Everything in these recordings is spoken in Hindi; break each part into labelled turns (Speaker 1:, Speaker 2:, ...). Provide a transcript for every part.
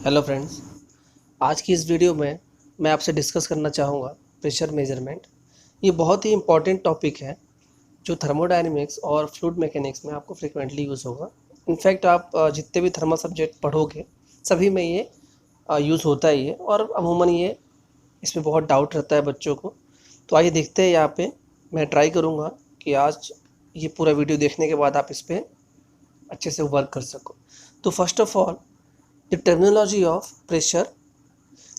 Speaker 1: हेलो फ्रेंड्स, आज की इस वीडियो में मैं आपसे डिस्कस करना चाहूँगा प्रेशर मेजरमेंट। ये बहुत ही इम्पॉर्टेंट टॉपिक है जो थर्मोडायनेमिक्स और फ्लूइड मैकेनिक्स में आपको फ्रिक्वेंटली यूज़ होगा। इनफैक्ट आप जितने भी थर्मल सब्जेक्ट पढ़ोगे सभी में ये यूज़ होता ही है और अमूमन ये इसमें बहुत डाउट रहता है बच्चों को। तो आइए देखते हैं। यहाँ पे मैं ट्राई करूँगा कि आज ये पूरा वीडियो देखने के बाद आप इस पर अच्छे से वर्क कर सको। तो first of all, the terminology of pressure.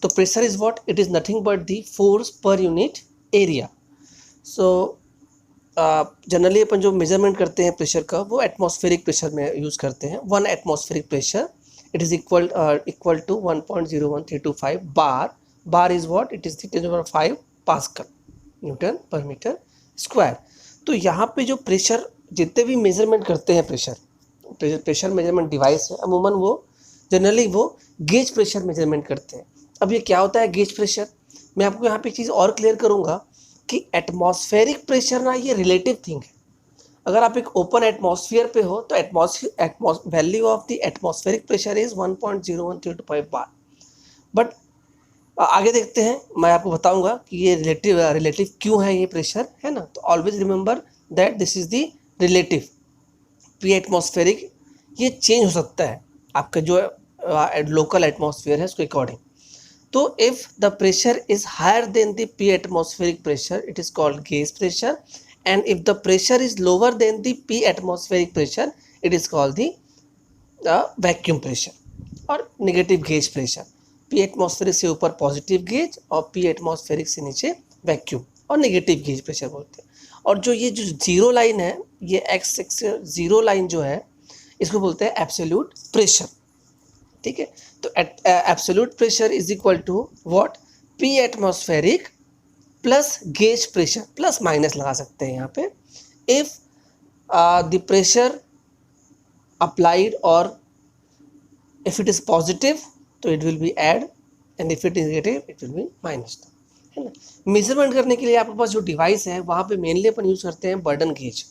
Speaker 1: तो pressure is what? It is nothing but the force per unit area. So generally अपन जो मेजरमेंट करते हैं प्रेशर का वो एटमॉस्फेरिक प्रेशर में यूज़ करते हैं। One atmospheric pressure it is equal to 1.01325 bar. Bar is what? It is the 10⁵ pascal newton per metre square. तो यहाँ पे जो प्रेशर जितने भी मेजरमेंट करते हैं प्रेशर मेजरमेंट डिवाइस है, अमूमन वो जनरली वो गेज प्रेशर मेजरमेंट करते हैं। अब ये क्या होता है गेज प्रेशर? मैं आपको यहाँ पे एक चीज़ और क्लियर करूँगा कि एटमॉस्फेरिक प्रेशर ना ये रिलेटिव थिंग है। अगर आप एक ओपन एटमॉस्फेयर पे हो तो value of the atmospheric pressure is 1.01325 bar. But आगे देखते हैं, मैं आपको बताऊंगा कि ये रिलेटिव क्यों है ये प्रेशर, है ना। तो always remember that this is the relative. Pre atmospheric ये चेंज हो सकता है आपका जो लोकल एटमॉस्फेयर है उसके अकॉर्डिंग। तो if the pressure is higher than the P atmospheric pressure it is called gauge pressure, and if the pressure is lower than the P atmospheric pressure it is called the vacuum pressure or negative gauge pressure. P atmospheric से ऊपर पॉजिटिव गेज और पी एटमॉस्फेरिक से नीचे वैक्यूम और नेगेटिव गेज प्रेशर बोलते हैं। और जो ये जो जीरो लाइन है, ये एक्स जीरो लाइन जो है इसको बोलते हैं एब्सोल्यूट प्रेशर। ठीक है, तो absolute pressure is equal to what? P atmospheric plus gauge pressure, plus minus लगा सकते हैं यहाँ पे। इफ द प्रेशर अप्लाइड और इफ इट इज पॉजिटिव तो it will be add, and if it is negative it will be minus, है ना। मेजरमेंट करने के लिए आपके पास जो डिवाइस है वहाँ पे मेनली अपन यूज़ करते हैं बर्डन गेज।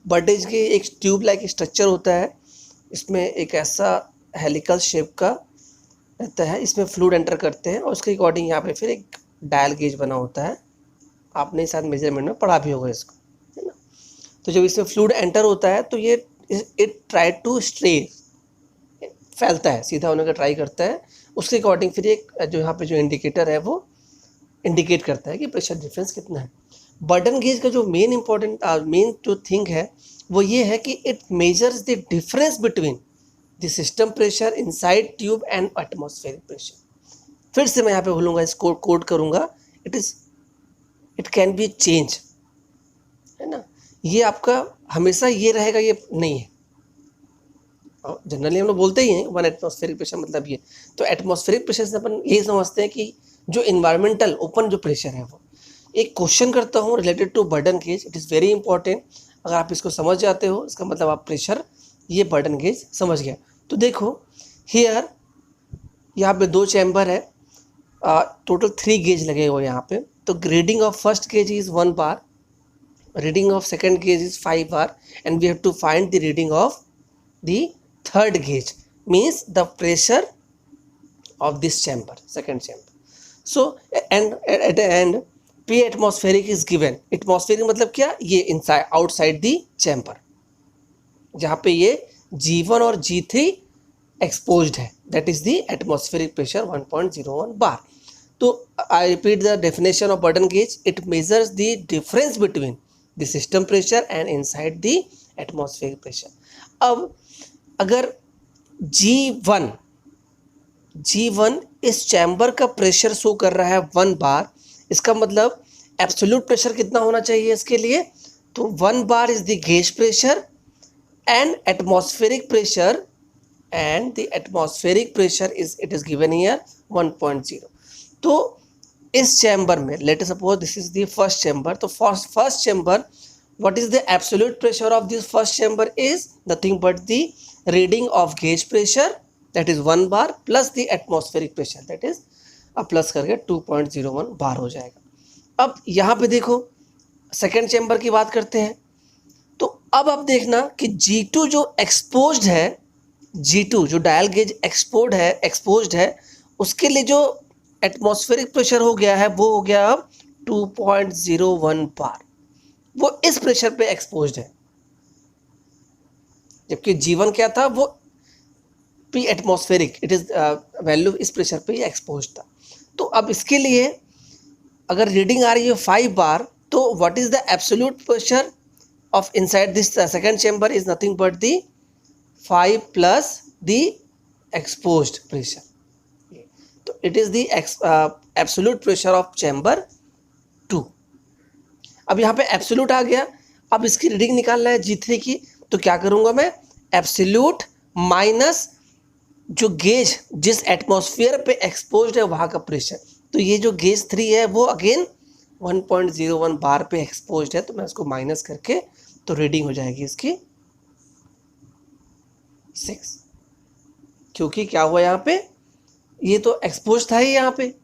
Speaker 1: बर्डेज के एक ट्यूब लाइक स्ट्रक्चर होता है, इसमें एक ऐसा हेलिकल शेप का रहता है, इसमें फ्लूइड एंटर करते हैं और उसके अकॉर्डिंग यहाँ पे फिर एक डायल गेज बना होता है। आपने साथ मेजरमेंट में पढ़ा भी होगा इसको, है ना। तो जब इसमें फ्लूइड एंटर होता है तो ये इट ट्राई टू स्ट्रे, फैलता है, सीधा होने का ट्राई करता है। उसके अकॉर्डिंग फिर एक जो यहाँ पे जो इंडिकेटर है वो इंडिकेट करता है कि प्रेशर डिफरेंस कितना है। बर्डन गेज का जो मेन जो थिंग है वो ये है कि it measures the difference between the system pressure inside tube and atmospheric pressure. फिर से मैं यहाँ पे बोलूँगा, इसको कोड करूँगा, इट कैन बी चेंज, है ना। ये आपका हमेशा ये रहेगा ये नहीं है। जनरली हम लोग बोलते ही हैं वन एटमॉस्फेरिक प्रेशर मतलब ये। तो एटमॉस्फेरिक प्रेशर से अपन यही समझते हैं कि जो इन्वायरमेंटल ओपन जो प्रेशर है वो। एक क्वेश्चन करता हूँ related to Bourdon gauge, it is very important. अगर आप इसको समझ जाते हो इसका मतलब आप प्रेशर ये बर्डन गेज समझ गया। तो देखो हियर यहाँ पे दो चैम्बर है, टोटल 3 गेज लगे हुए यहाँ पे। तो reading of first gauge is 1 bar, reading of second gauge is 5 bar, and we have to find the reading of the third gauge, means the pressure of this chamber, second chamber. So and at the end P atmospheric is given. Atmospheric मतलब क्या? ये inside outside the chamber, जहाँ पे ये G1 और G3 exposed है, that is the atmospheric pressure 1.01 bar. तो I repeat the definition of Burden gauge. It measures the difference between the system pressure and inside the atmospheric pressure. अब अगर G1 इस चैम्बर का प्रेशर शो कर रहा है 1 बार, इसका मतलब एब्सोल्यूट प्रेशर कितना होना चाहिए इसके लिए? तो 1 bar is the gauge pressure and atmospheric pressure is it is given here 1.0। तो इस चैम्बर में let us suppose this is the first chamber, तो first chamber what is the absolute pressure of this first chamber is nothing but the reading of gauge pressure, that is 1 bar plus the atmospheric pressure, that is plus करके 2.01 बार हो जाएगा। अब यहाँ पे देखो सेकेंड चैम्बर की बात करते हैं। तो अब आप देखना कि G2 जो एक्सपोज्ड है G2 जो डायल गेज एक्सपोज्ड है उसके लिए जो एटमॉस्फेरिक प्रेशर हो गया है वो हो गया अब 2.01 बार, वो इस प्रेशर पे एक्सपोज्ड है, जबकि G1 क्या था, वो P atmospheric, it is value इस प्रेशर पे ही एक्सपोज्ड था। तो अब इसके लिए अगर रीडिंग आ रही है 5 बार, तो what is the absolute pressure of inside this second chamber is nothing but the 5 plus the exposed pressure, तो it is the absolute pressure of chamber 2। अब यहाँ पे एब्सोल्यूट आ गया, अब इसकी रीडिंग निकालना है G3 की, तो क्या करूँगा मैं, एब्सोल्यूट माइनस जो गेज जिस एटमॉस्फेयर पे एक्सपोज्ड है वहाँ का प्रेशर, तो ये जो गेज 3 है वो अगेन 1.01 बार पे एक्सपोज्ड है, तो मैं इसको माइनस करके तो रीडिंग हो जाएगी इसकी 6, क्योंकि क्या हुआ यहाँ पे, ये तो एक्सपोज था ही यहाँ पे,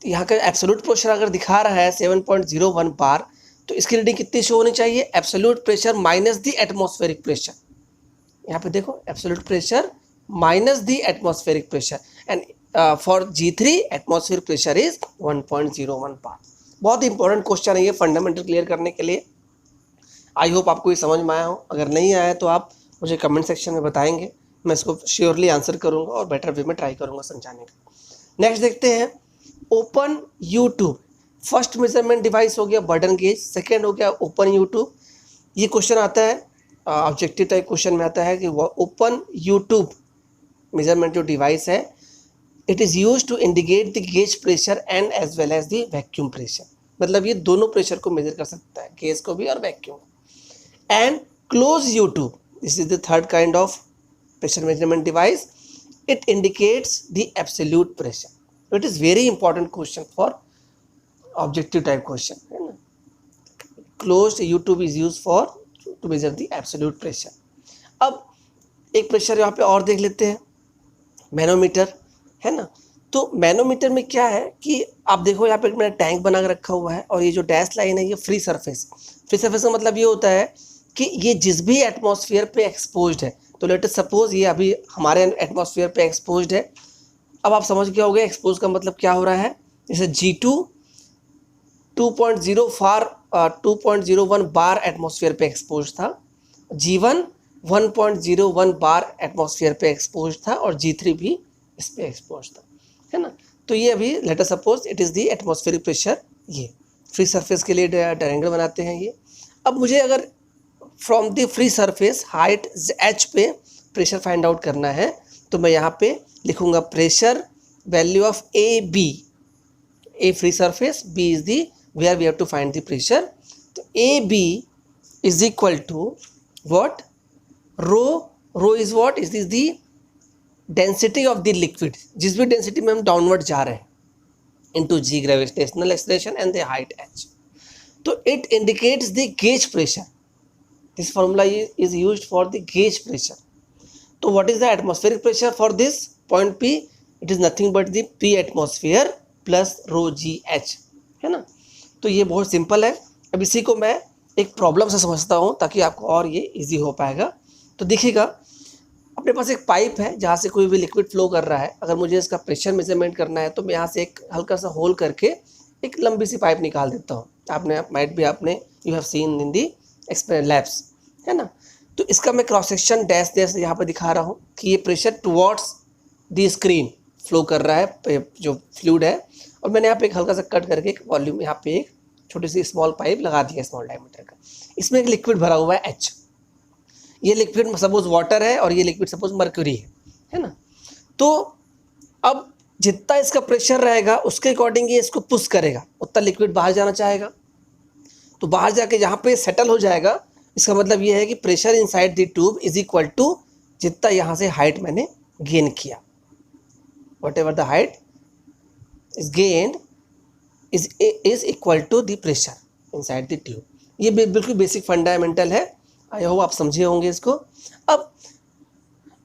Speaker 1: यहाँ का एब्सोल्यूट प्रेशर अगर दिखा रहा है 7.01 बार, तो इसकी रीडिंग कितनी शो होनी चाहिए, absolute pressure minus the atmospheric pressure, यहाँ पे देखो absolute pressure minus the atmospheric pressure, and for G3 atmospheric pressure is 1.01 बार। बहुत इंपॉर्टेंट क्वेश्चन है ये फंडामेंटल क्लियर करने के लिए। आई होप आपको ये समझ में आया हो, अगर नहीं आया तो आप मुझे कमेंट सेक्शन में बताएंगे, मैं इसको श्योरली आंसर करूँगा और बेटर वे में ट्राई करूँगा समझाने का। नेक्स्ट देखते हैं, open YouTube, first measurement device हो गया बर्डन गेज, सेकेंड हो गया ओपन यूट्यूब। ये क्वेश्चन आता है ऑब्जेक्टिव टाइप क्वेश्चन में आता है कि ओपन यूट्यूब मेजरमेंट जो डिवाइस है, it is use to indicate the gauge pressure and as well as the vacuum pressure, मतलब ये दोनों प्रेशर को मेजर कर सकता है, गेज को भी और vacuum. And close U tube, this is the third kind of pressure measurement device, it indicates the absolute pressure. It is very important question for objective type question, है ना। Closed U tube is use for to measure the absolute pressure. अब एक प्रेशर यहाँ पे और देख लेते हैं, मैनोमीटर, है ना। तो मैनोमीटर में क्या है कि आप देखो यहाँ पे मैंने टैंक बना के रखा हुआ है, और ये जो डैश लाइन है ये फ्री सरफेस का मतलब ये होता है कि ये जिस भी एटमॉस्फेयर पे एक्सपोज्ड है, तो लेट अस सपोज ये अभी हमारे एटमॉस्फेयर पे एक्सपोज्ड है। अब आप समझ गए होंगे एक्सपोज का मतलब क्या हो रहा है, जैसे G2 2.01 बार एटमॉस्फेयर पे एक्सपोज था, G1 1.01 बार एटमॉस्फेयर पे एक्सपोज था, और G3 भी इस पे एक्सपोज था, है ना। तो ये अभी late us suppose it is the atmospheric pressure, ये फ्री सरफेस के लिए ट्रायंगल बनाते हैं ये। अब मुझे अगर from the free surface height h पे प्रेशर फाइंड आउट करना है, तो मैं यहाँ पे लिखूँगा pressure value of A free surface, B is the where we have to find the pressure, तो AB is equal to what, rho is what, is this the density of the liquid, जिस भी डेंसिटी में हम डाउनवर्ड जा रहे हैं, into G gravitational acceleration and the height h, तो it indicates the gauge pressure, this formula is used for the gauge pressure। तो what is the atmospheric pressure for this point P, it is nothing but the P atmosphere plus rho G h, है ना। तो ये बहुत सिंपल है। अब इसी को मैं एक प्रॉब्लम से समझता हूँ ताकि आपको और ये इजी हो पाएगा। तो देखिएगा, अपने पास एक पाइप है जहाँ से कोई भी लिक्विड फ्लो कर रहा है, अगर मुझे इसका प्रेशर मेजरमेंट करना है तो मैं यहाँ से एक हल्का सा होल करके एक लंबी सी पाइप निकाल देता हूँ। आपने you have seen in the experiment labs, है ना। तो इसका मैं क्रॉस सेक्शन डैश यहाँ पर दिखा रहा हूँ कि ये pressure towards the screen flow कर रहा है जो फ्लूइड है, और मैंने यहाँ पे एक हल्का सा कट करके एक वॉल्यूम यहाँ पे एक छोटी सी स्मॉल पाइप लगा दिया स्मॉल डायमीटर का, इसमें एक लिक्विड भरा हुआ है H, ये लिक्विड सपोज वाटर है और ये लिक्विड सपोज मर्क्यूरी है ना। तो अब जितना इसका प्रेशर रहेगा उसके अकॉर्डिंग ये इसको पुश करेगा, उतना लिक्विड बाहर जाना चाहेगा, तो बाहर जाके यहाँ पे सेटल हो जाएगा। इसका मतलब ये है कि pressure inside the tube is equal to जितना यहाँ से हाइट मैंने गेन किया, whatever the height is gained is equal to the pressure inside the tube। ये बिल्कुल बेसिक फंडामेंटल है, आई होप आप समझे होंगे इसको। अब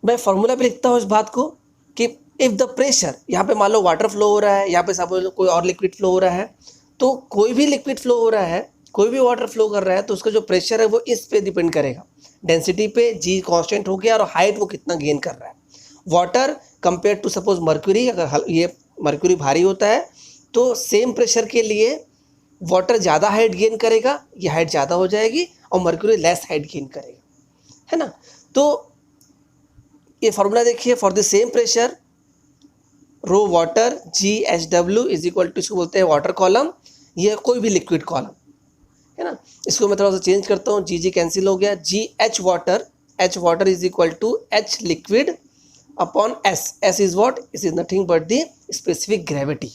Speaker 1: मैं फॉर्मूला पे लिखता हूँ इस बात को कि इफ़ द प्रेशर, यहाँ पे मान लो वाटर फ्लो हो रहा है, यहाँ पे सपोज कोई और लिक्विड फ्लो हो रहा है, तो कोई भी लिक्विड फ्लो हो रहा है, कोई भी वाटर फ्लो कर रहा है, तो उसका जो प्रेशर है वो इस पे डिपेंड करेगा। डेंसिटी पे जी कांस्टेंट हो गया और हाइट वो कितना गेन कर रहा है। Water compare to suppose mercury, अगर ये मर्क्यूरी भारी होता है तो सेम प्रेशर के लिए वाटर ज़्यादा हाइट गेन करेगा, ये हाइट ज़्यादा हो जाएगी, और मर्क्यूरी लेस हाइट गेन करेगा, है ना। तो ये फॉर्मूला देखिए, for the same pressure rho water G H W is equal to, इसको बोलते हैं वाटर कॉलम, ये कोई भी लिक्विड कॉलम, है ना। इसको मैं थोड़ा सा चेंज करता हूँ, जी जी कैंसिल हो गया, G H water is equal to H liquid upon S is what, is nothing but the specific gravity,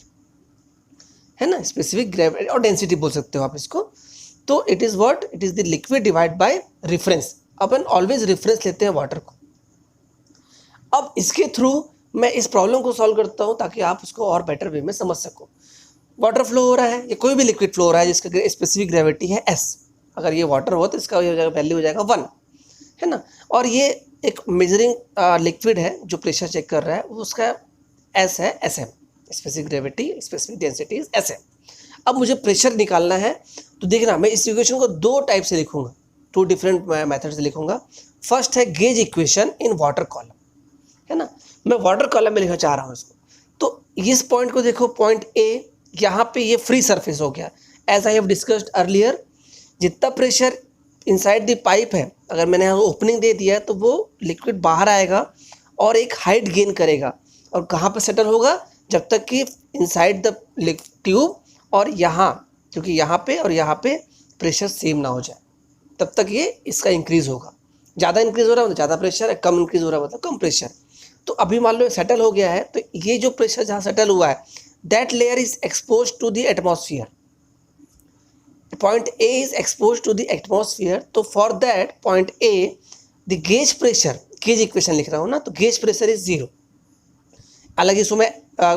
Speaker 1: है ना, स्पेसिफिक ग्रेविटी और डेंसिटी बोल सकते हो आप इसको। तो it is what, it is the liquid divide by reference, upon always reference लेते हैं वाटर को। अब इसके थ्रू मैं इस प्रॉब्लम को सॉल्व करता हूँ ताकि आप उसको और बेटर वे में समझ सको। वाटर फ्लो हो रहा है, ये कोई भी लिक्विड फ्लो हो रहा है जिसका स्पेसिफिक ग्रेविटी है एस, अगर ये वाटर हो तो इसका वैल्यू हो जाएगा 1, है ना। और ये एक मेजरिंग लिक्विड है जो प्रेशर चेक कर रहा है, उसका एस है S M, specific gravity specific density is S M. अब मुझे प्रेशर निकालना है, तो देखना मैं इस इक्वेशन को दो टाइप से लिखूंगा, 2 डिफरेंट मेथड से लिखूंगा। फर्स्ट है gauge equation in water column, है ना, मैं वाटर कॉलम में लिखना चाह रहा हूँ इसको। तो इस पॉइंट को देखो, पॉइंट ए, यहाँ पे ये फ्री सरफेस हो गया, as I have discussed earlier. जितना प्रेशर इनसाइड द पाइप है, अगर मैंने यहाँ ओपनिंग दे दिया है तो वो लिक्विड बाहर आएगा और एक हाइट गेन करेगा, और कहाँ पर सेटल होगा, जब तक कि इनसाइड द ट्यूब और यहाँ, क्योंकि यहाँ पे और यहाँ पे प्रेशर सेम ना हो जाए, तब तक ये इसका इंक्रीज होगा। ज़्यादा इंक्रीज हो रहा है मतलब ज़्यादा प्रेशर है, कम इंक्रीज हो रहा है मतलब कम प्रेशर। तो अभी मान लो सेटल हो गया है, तो ये जो प्रेशर जहाँ सेटल हुआ है, that layer is expose to the atmosphere, point A is expose to the atmosphere. तो for that point A the gauge pressure, gauge equation लिख रहा हूँ ना, तो गेज प्रेशर इज 0। हालांकि इसको मैं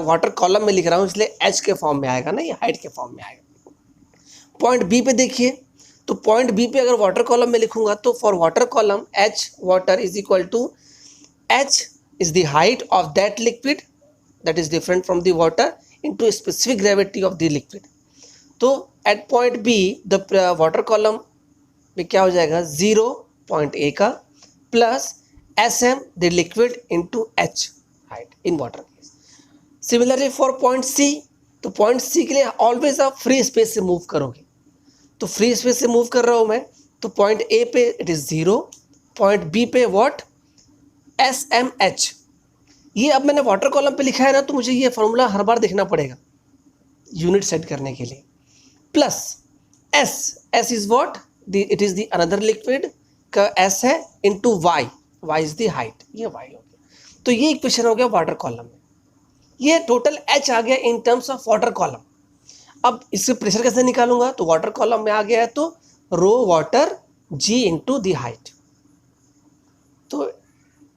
Speaker 1: वाटर कॉलम में लिख रहा हूँ इसलिए एच के फॉर्म में आएगा ना, ये हाइट के फॉर्म में आएगा। पॉइंट बी पे देखिए, तो पॉइंट बी पे अगर वाटर कॉलम में लिखूंगा तो for water column H water is equal to H is the height of that liquid that is different from the water into specific gravity of the liquid। तो at point B the water column में क्या हो जाएगा, 0 point A का plus SM the liquid into H height in water case। Similarly for point C, तो point C के लिए always आप free space से move करोगे, तो free space से move कर रहा हूँ मैं, तो point A पे it is 0, point B पे what, SMH। ये अब मैंने वाटर कॉलम पे लिखा है ना, तो मुझे ये फॉर्मूला हर बार देखना पड़ेगा यूनिट सेट करने के लिए। Plus S is what, it is the another liquid का एस है into Y is the height, ये वाई हो गया। तो ये इक्वेशन हो गया वाटर कॉलम में। ये टोटल एच आ गया in terms of water column. अब इससे प्रेशर कैसे निकालूंगा, तो वाटर कॉलम में आ गया है तो rho water g into the height. तो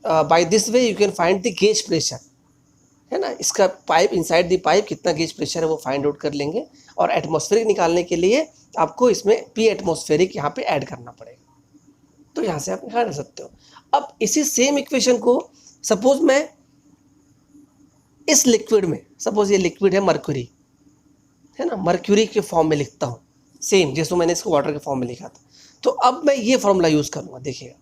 Speaker 1: by this way you can find the gauge pressure, है ना, इसका पाइप इनसाइड द पाइप कितना गेज प्रेशर है वो फाइंड आउट कर लेंगे। और एटमॉस्फेरिक निकालने के लिए आपको इसमें पी एटमॉस्फेरिक यहाँ पे ऐड करना पड़ेगा, तो यहाँ से आप निकाल सकते हो। अब इसी सेम इक्वेशन को सपोज मैं इस लिक्विड में, सपोज ये लिक्विड है मर्क्यूरी, है ना, मर्क्यूरी के फॉर्म में लिखता हूँ, सेम जैसे मैंने इसको वाटर के फॉर्म में लिखा था। तो अब मैं ये फॉर्मूला यूज़ करूँगा, देखिएगा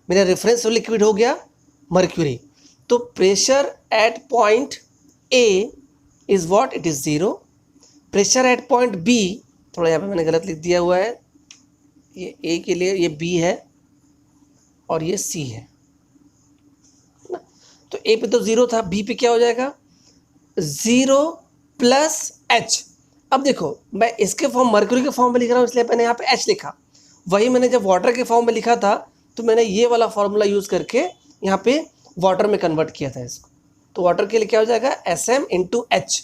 Speaker 1: मेरा रेफरेंस लिक्विड हो गया मर्क्यूरी। तो pressure at point A is what, it is 0। Pressure at point B, थोड़ा यहाँ पे मैंने गलत लिख दिया हुआ है, ये ए के लिए ये बी है और ये सी है ना। तो ए पे तो 0 था, बी पे क्या हो जाएगा 0 प्लस एच। अब देखो मैं इसके फॉर्म मर्क्यूरी के फॉर्म में लिख रहा हूँ, इसलिए मैंने यहाँ पे एच लिखा। वही मैंने जब वाटर के फॉर्म में लिखा था तो मैंने ये वाला फार्मूला यूज़ करके यहाँ पे वाटर में कन्वर्ट किया था इसको। तो वाटर के लिए क्या हो जाएगा S M into H.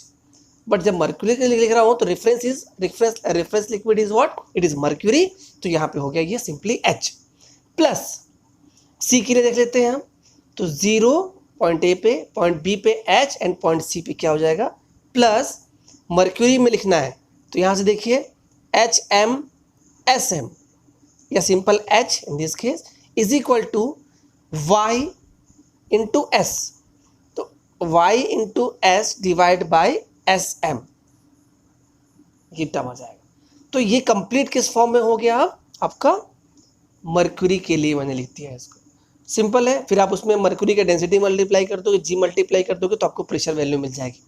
Speaker 1: But जब मर्क्यूरी के लिए लिख रहा हूँ तो reference liquid is what, it is mercury. तो यहाँ पे हो गया ये सिंपली एच। प्लस सी के लिए देख लेते हैं हम, तो 0 पॉइंट ए पे, पॉइंट बी पे एच एंड पॉइंट सी पे क्या हो जाएगा प्लस, मर्क्यूरी में लिखना है तो यहाँ से देखिए एच एम एस एम या simple H in this case is equal to y into S. तो y into S divide by S M, ये टर्म आ जाएगा। तो ये कंप्लीट किस फॉर्म में हो गया अब आपका मर्क्यूरी के लिए मैंने लिख दिया है इसको। सिंपल है, फिर आप उसमें मर्क्यूरी का डेंसिटी मल्टीप्लाई कर दोगे, जी मल्टीप्लाई कर दोगे तो आपको प्रेशर वैल्यू मिल जाएगी।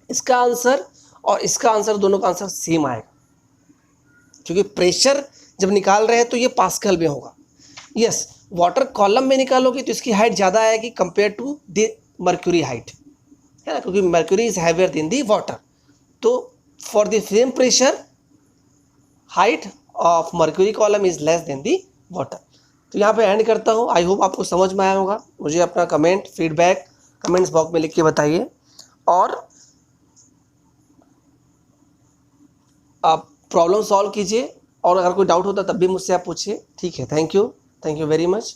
Speaker 1: इसका आंसर और इसका आंसर दोनों का आंसर सेम आएगा, क्योंकि प्रेशर जब निकाल रहे हैं तो ये पास्कल में होगा। यस, वाटर कॉलम में निकालोगे तो इसकी हाइट ज़्यादा आएगी compare to the mercury height, है ना, क्योंकि mercury is heavier than the water. तो for the same pressure height of mercury column is less than the water. तो यहाँ पे एंड करता हूँ। आई होप आपको समझ में आया होगा। मुझे अपना कमेंट फीडबैक कमेंट्स बॉक्स में लिख के बताइए, और आप प्रॉब्लम सॉल्व कीजिए, और अगर कोई डाउट होता तब भी मुझसे आप पूछिए। ठीक है, थैंक यू वेरी मच।